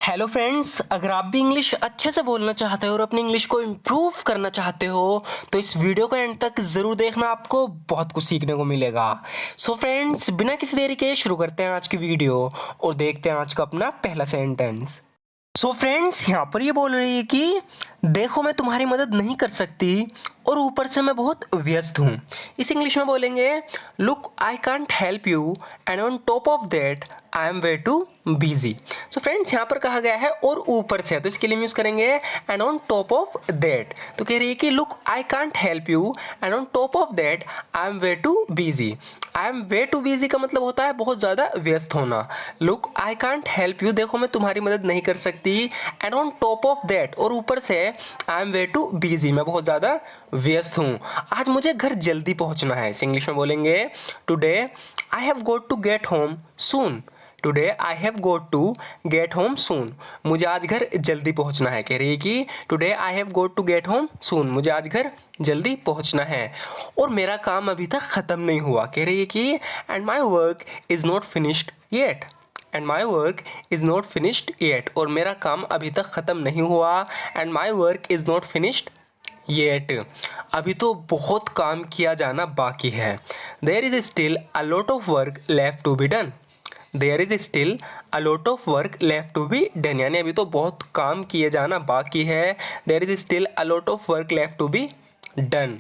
Hello friends, अगर आप भी इंग्लिश अच्छे से बोलना चाहते हो और अपनी इंग्लिश को इम्प्रूव करना चाहते हो तो इस वीडियो को एंड तक ज़रूर देखना, आपको बहुत कुछ सीखने को मिलेगा। सो फ्रेंड्स, बिना किसी देरी के शुरू करते हैं आज की वीडियो और देखते हैं आज का अपना पहला सेंटेंस। सो फ्रेंड्स, यहाँ पर ये बोल रही है कि देखो मैं तुम्हारी मदद नहीं कर सकती और ऊपर से मैं बहुत व्यस्त हूँ। इस इंग्लिश में बोलेंगे look I can't help you and on top of that I am way too busy. So friends, यहाँ पर कहा गया है और ऊपर से, तो इसके लिए यूज़ करेंगे and on top of that. तो कह रही है कि look I can't help you and on top of that I am way too busy. I am way too busy का मतलब होता है बहुत ज़्यादा व्यस्त होना। Look I can't help you, देखो मैं तुम्हारी मदद नहीं कर सकती, and on top of that, और ऊपर से I am way too busy, मैं बहुत ज़्यादा व्यस्त हूँ। आज मुझे घर जल्दी पहुँचना है। इस इंग्लिश में बोलेंगे today I have got to get home soon. Today I have got to get home soon, मुझे आज घर जल्दी पहुंचना है। कह रही है कि today I have got to get home soon, मुझे आज घर जल्दी पहुंचना है और मेरा काम अभी तक ख़त्म नहीं हुआ। कह रही है कि and my work is not finished yet. And my work is not finished yet, और मेरा काम अभी तक ख़त्म नहीं हुआ। And my work is not finished yet, अभी तो बहुत काम किया जाना बाकी है। There is still a lot of work left to be done. There is still a lot of work left to be done, यानी अभी तो बहुत काम किए जाना बाकी है। There is still a lot of work left to be done.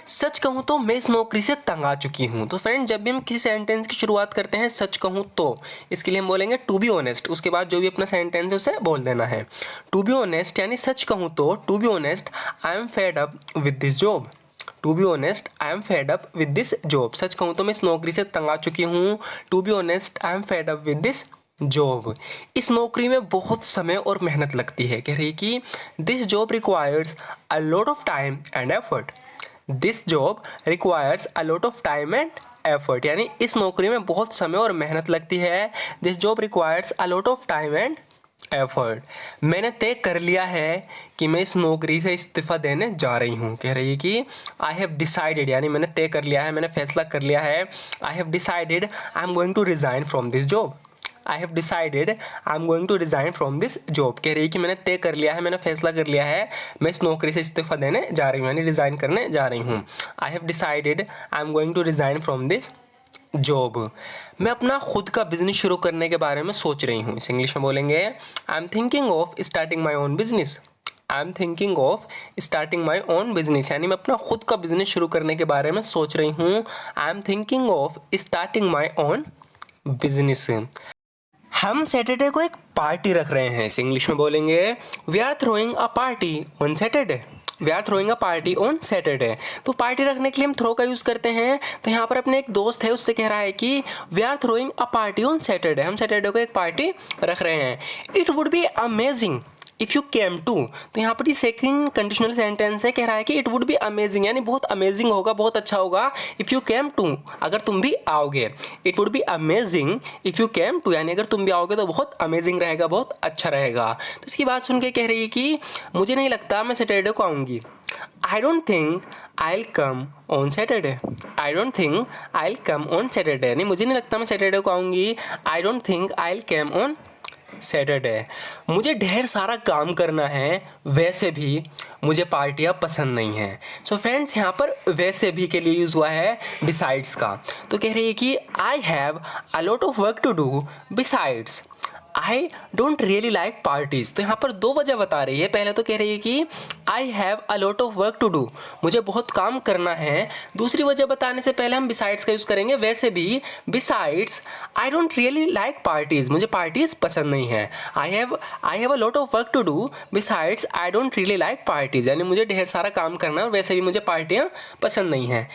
सच कहूँ तो मैं इस नौकरी से तंग आ चुकी हूँ। तो फ्रेंड, जब भी हम किसी सेंटेंस की शुरुआत करते हैं सच कहूँ तो, इसके लिए हम बोलेंगे टू बी ऑनेस्ट, उसके बाद जो भी अपना सेंटेंस है उसे बोल देना है। टू बी ऑनेस्ट यानी सच कहूँ तो, to be honest I am fed up with this job. To be honest I am fed up with this job, सच कहूँ तो मैं इस नौकरी से तंग आ चुकी हूँ। To be honest I am fed up with this job. इस नौकरी में बहुत समय और मेहनत लगती है। कह रही है कि this job requires a lot of time and effort. This job requires a lot of time and effort, यानी इस नौकरी में बहुत समय और मेहनत लगती है। This job requires a lot of time and effort. मैंने तय कर लिया है कि मैं इस नौकरी से इस्तीफ़ा देने जा रही हूँ। कह रही है कि आई हैव डिसाइडेड, यानी मैंने तय कर लिया है, मैंने फैसला कर लिया है। I have decided I am going to resign from this job. I have decided I am going to resign from this job. कह रही है कि मैंने तय कर लिया है, मैंने फैसला कर लिया है, मैं इस नौकरी से इस्तीफ़ा देने जा रही हूँ, यानी रिज़ाइन करने जा रही हूँ। I have decided I am going to resign from this job. मैं अपना खुद का बिजनेस शुरू करने के बारे में सोच रही हूँ। इस इंग्लिश में बोलेंगे I am thinking of starting my own business. I am thinking of starting my own business, यानी मैं अपना खुद का बिजनेस शुरू करने के बारे में सोच रही हूँ। I am thinking of starting my own business. हम सैटरडे को एक पार्टी रख रहे हैं। इस इंग्लिश में बोलेंगे we are throwing a party on Saturday. We are throwing a party on Saturday. तो पार्टी रखने के लिए हम थ्रो का यूज़ करते हैं। तो यहाँ पर अपने एक दोस्त है, उससे कह रहा है कि we are throwing a party on Saturday, हम सैटरडे को एक पार्टी रख रहे हैं। It would be amazing if you came too. तो यहाँ पर ये सेकंड कंडीशनल सेंटेंस है, कह रहा है कि इट वुड बी अमेजिंग, यानी बहुत अमेजिंग होगा, बहुत अच्छा होगा। इफ़ यू केम टू, अगर तुम भी आओगे। It would be amazing if you came too, यानी अगर तुम भी आओगे तो बहुत अमेजिंग रहेगा, बहुत अच्छा रहेगा। तो इसकी बात सुन के कह रही है कि मुझे नहीं लगता मैं सैटरडे को आऊँगी। I don't think I'll come on Saturday. I don't think I'll come on Saturday, यानी मुझे नहीं लगता मैं सैटरडे को आऊँगी। I don't think I'll come on Saturday. मुझे ढेर सारा काम करना है, वैसे भी मुझे पार्टियाँ पसंद नहीं हैं। सो फ्रेंड्स, यहाँ पर वैसे भी के लिए यूज़ हुआ है बिसाइड्स का। तो कह रही है कि I have a lot of work to do besides I don't really like parties. तो यहाँ पर दो वजह बता रही है। पहले तो कह रही है कि I have a lot of work to do, मुझे बहुत काम करना है। दूसरी वजह बताने से पहले हम बिसाइड्स का यूज़ करेंगे, वैसे भी। Besides I don't really like parties, मुझे पार्टीज़ पसंद नहीं है। I have a lot of work to do besides I don't really like parties, यानी मुझे ढेर सारा काम करना है और वैसे भी मुझे पार्टियाँ पसंद नहीं हैं।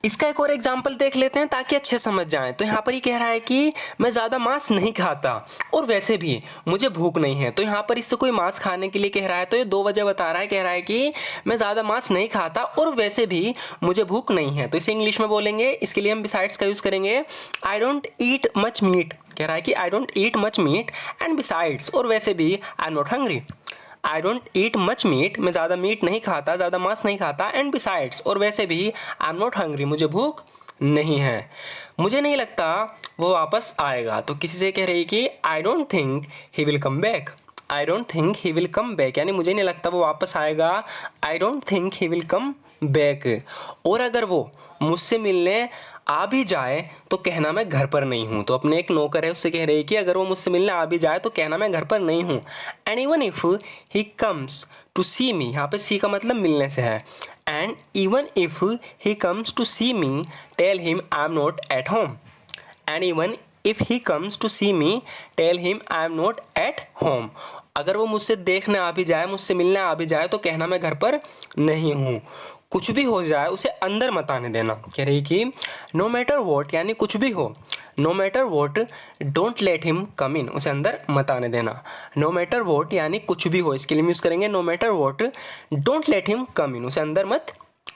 इसका एक और एग्जाम्पल देख लेते हैं ताकि अच्छे समझ जाएं। तो यहाँ पर ही कह रहा है कि मैं ज़्यादा मांस नहीं खाता और वैसे भी मुझे भूख नहीं है। तो यहाँ पर इससे कोई मांस खाने के लिए कह रहा है, तो ये दो वजह बता रहा है। कह रहा है कि मैं ज़्यादा मांस नहीं खाता और वैसे भी मुझे भूख नहीं है। तो इसे इंग्लिश में बोलेंगे, इसके लिए हम बिसाइड्स का यूज़ करेंगे I don't eat much meet. कह रहा है कि I don't eat much meet and besides, और वैसे भी आई am not hungry. I don't eat much meet, मैं ज़्यादा मीट नहीं खाता, ज़्यादा मांस नहीं खाता। एंड बिसाइड्स, और वैसे भी आई एम नॉट हंग्री, मुझे भूख नहीं है। मुझे नहीं लगता वो वापस आएगा। तो किसी से कह रही कि I don't think he will come back. I don't think he will come back, यानी मुझे नहीं लगता वो वापस आएगा। I don't think he will come back. और अगर वो मुझसे मिलने आ भी जाए तो कहना मैं घर पर नहीं हूँ। तो अपने एक नौकर है उससे कह रही है कि अगर वो मुझसे मिलने आ भी जाए तो कहना मैं घर पर नहीं हूँ। And even if he comes to see me, यहाँ पे सी का मतलब मिलने से है। And even if he comes to see me tell him I am not at home. And even if he comes to see me tell him I am not at home. अगर वो मुझसे देखने आ भी जाए, मुझसे मिलने आ भी जाए तो कहना मैं घर पर नहीं हूँ। कुछ भी हो जाए उसे अंदर मत आने देना। कह रही कि नो मैटर वॉट, यानी कुछ भी हो, no matter what don't let him come in, उसे अंदर मत आने देना। नो मैटर वॉट यानी कुछ भी हो, इसके लिए यूज़ करेंगे no matter what don't let him come in, उसे अंदर मत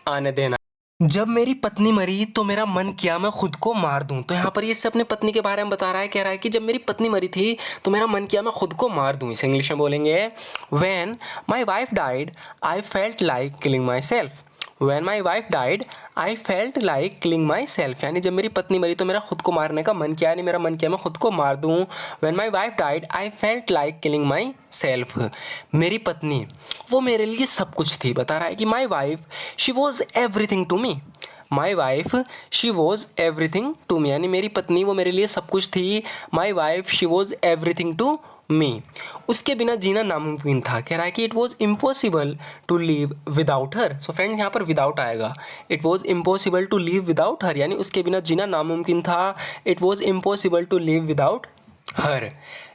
आने देना। जब मेरी पत्नी मरी तो मेरा मन किया मैं खुद को मार दूं। तो यहाँ पर ये इससे अपने पत्नी के बारे में बता रहा है, कह रहा है कि जब मेरी पत्नी मरी थी तो मेरा मन किया मैं खुद को मार दूं। इसे इंग्लिश में बोलेंगे when my wife died I felt like killing my self. When my wife died, I felt like killing myself, यानी जब मेरी पत्नी मरी तो मेरा खुद को मारने का मन किया, यानी मेरा मन किया मैं खुद को मार दूँ। When my wife died, I felt like killing myself। मेरी पत्नी वो मेरे लिए सब कुछ थी। बता रहा है कि my wife, she was everything to me। My wife she was everything to me, यानी मेरी पत्नी वो मेरे लिए सब कुछ थी। My wife she was everything to me. उसके बिना जीना नामुमकिन था। कह रहा है कि it was impossible to live without her. So friends यहाँ पर विदाउट आएगा। It was impossible to live without her, यानी उसके बिना जीना नामुमकिन था। It was impossible to live without her.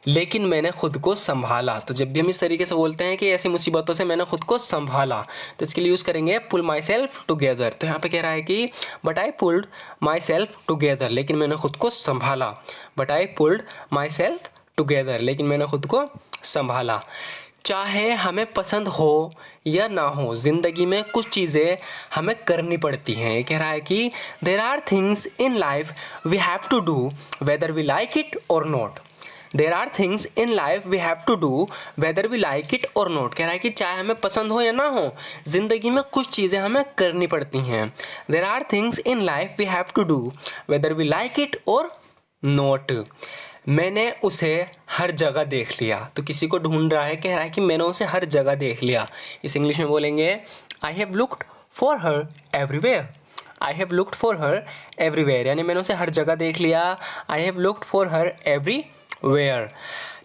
लेकिन मैंने खुद को संभाला। तो जब भी हम इस तरीके से बोलते हैं कि ऐसी मुसीबतों से मैंने खुद को संभाला, तो इसके लिए यूज़ करेंगे पुल माई सेल्फ टुगेदर। तो यहाँ पे कह रहा है कि but I pulled my self together, लेकिन मैंने खुद को संभाला। But I pulled my self together, लेकिन मैंने खुद को संभाला। चाहे हमें पसंद हो या ना हो, ज़िंदगी में कुछ चीज़ें हमें करनी पड़ती हैं। कह रहा है कि there are things in life we have to do whether we like it और not. There are things in life we have to do whether we like it और नॉट। कह रहा है कि चाहे हमें पसंद हो या ना हो, ज़िंदगी में कुछ चीज़ें हमें करनी पड़ती हैं। There are things in life we have to do whether we like it और नॉट। मैंने उसे हर जगह देख लिया। तो किसी को ढूंढ रहा है, कह रहा है कि मैंने उसे हर जगह देख लिया। इस इंग्लिश में बोलेंगे I have looked for her everywhere. I have looked for her everywhere, यानी मैंने उसे हर जगह देख लिया। I have looked for her everywhere.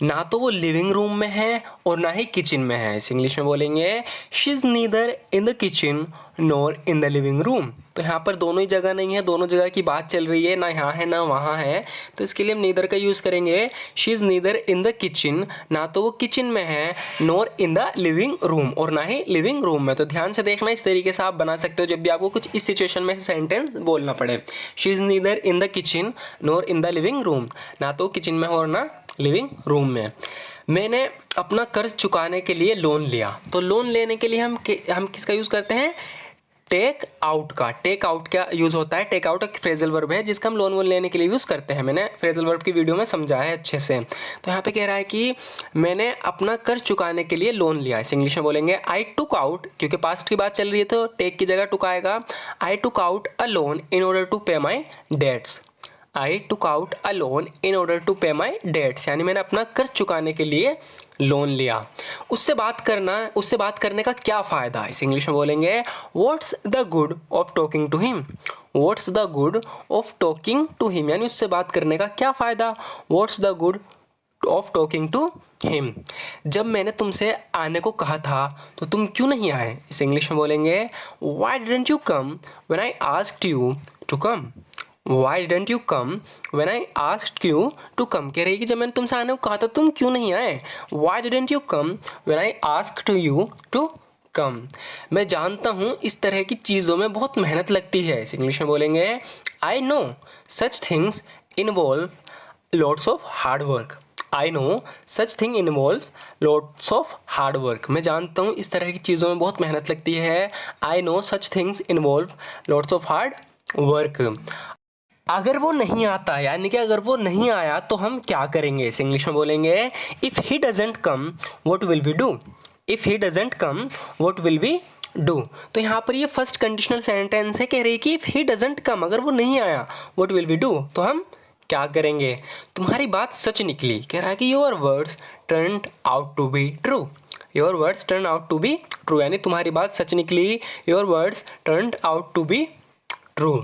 ना तो वो लिविंग रूम में है और ना ही किचन में है। इस इंग्लिश में बोलेंगे she is neither in the kitchen nor in the living room. तो यहाँ पर दोनों ही जगह नहीं है, दोनों जगह की बात चल रही है, ना यहाँ है ना वहाँ है। तो इसके लिए हम नीदर का यूज़ करेंगे she is neither in the kitchen, ना तो वो किचन में है, nor in the living room, और ना ही लिविंग रूम में। तो ध्यान से देखना, इस तरीके से आप बना सकते हो जब भी आपको कुछ इस सिचुएशन में सेंटेंस बोलना पड़े। She is neither in the kitchen nor in the living room, ना तो किचन में हो और ना लिविंग रूम में। मैंने अपना कर्ज चुकाने के लिए लोन लिया। तो लोन लेने के लिए हम किसका यूज़ करते हैं? टेक आउट का। टेक आउट क्या यूज़ होता है? टेक आउट एक फ्रेजल वर्ब है जिसका हम लोन वोन लेने के लिए यूज़ करते हैं। मैंने फ्रेजल वर्ब की वीडियो में समझाया है अच्छे से। तो यहाँ पे कह रहा है कि मैंने अपना कर्ज चुकाने के लिए लोन लिया। इस इंग्लिश में बोलेंगे आई टुक आउट, क्योंकि पास्ट की बात चल रही है तो टेक की जगह टुक आएगा। I took out a loan in order to pay my debts. I took out a loan in order to pay my dates, यानी मैंने अपना कर्ज चुकाने के लिए लोन लिया। उससे बात करने का क्या फ़ायदा? इस इंग्लिश में बोलेंगे what's the good of talking to him. What's the good of talking to him, यानी उससे बात करने का क्या फ़ायदा? What's the good of talking to him. जब मैंने तुमसे आने को कहा था तो तुम क्यों नहीं आए? इस इंग्लिश में बोलेंगे why didn't you come when I asked you to come. Why didn't you come when I asked you to come? कह रही है कि जब मैंने तुमसे आने को कहा था तुम क्यों नहीं आए? Why didn't you come when I asked you to come? मैं जानता हूँ इस तरह की चीज़ों में बहुत मेहनत लगती है। इस इंग्लिश में बोलेंगे I know such things involve lots of hard work. I know such thing involve lots of hard work. मैं जानता हूँ इस तरह की चीज़ों में बहुत मेहनत लगती है। I know such things involve lots of hard work. अगर वो नहीं आता, यानी कि अगर वो नहीं आया तो हम क्या करेंगे? इस इंग्लिश में बोलेंगे if he doesn't come what will we do. If he doesn't come what will we do. तो यहाँ पर ये फर्स्ट कंडीशनल सेंटेंस है, कह रही है कि इफ़ ही डजेंट कम, अगर वो नहीं आया व्हाट विल वी डू, तो हम क्या करेंगे? तुम्हारी बात सच निकली। कह रहा है कि your words turn out to be true. Your words turn out to be true, यानी तुम्हारी बात सच निकली। Your words turn out to be true.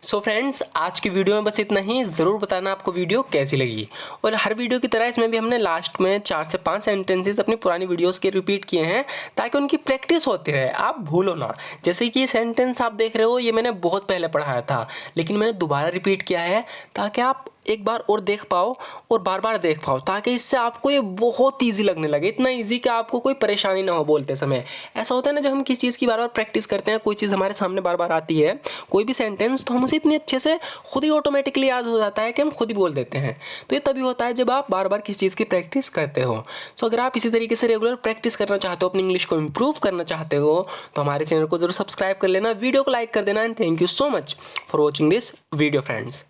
So friends, आज की वीडियो में बस इतना ही। ज़रूर बताना आपको वीडियो कैसी लगी। और हर वीडियो की तरह इसमें भी हमने लास्ट में 4 से 5 सेंटेंसेस अपनी पुरानी वीडियोस के रिपीट किए हैं ताकि उनकी प्रैक्टिस होती रहे, आप भूलो ना। जैसे कि ये सेंटेंस आप देख रहे हो, ये मैंने बहुत पहले पढ़ाया था, लेकिन मैंने दोबारा रिपीट किया है ताकि आप एक बार और देख पाओ और बार बार देख पाओ, ताकि इससे आपको ये बहुत ईजी लगने लगे। इतना ईजी कि आपको कोई परेशानी ना हो बोलते समय। ऐसा होता है ना, जब हम किसी चीज़ की बार बार प्रैक्टिस करते हैं, कोई चीज़ हमारे सामने बार बार आती है, कोई भी सेंटेंस, तो हम उसे इतनी अच्छे से खुद ही ऑटोमेटिकली याद हो जाता है कि हम खुद ही बोल देते हैं। तो ये तभी होता है जब आप बार बार किसी चीज़ की प्रैक्टिस करते हो। सो अगर आप इसी तरीके से रेगुलर प्रैक्टिस करना चाहते हो, अपनी इंग्लिश को इंप्रूव करना चाहते हो, तो हमारे चैनल को जरूर सब्सक्राइब कर लेना, वीडियो को लाइक कर देना। And thank you so much for watching this video friends.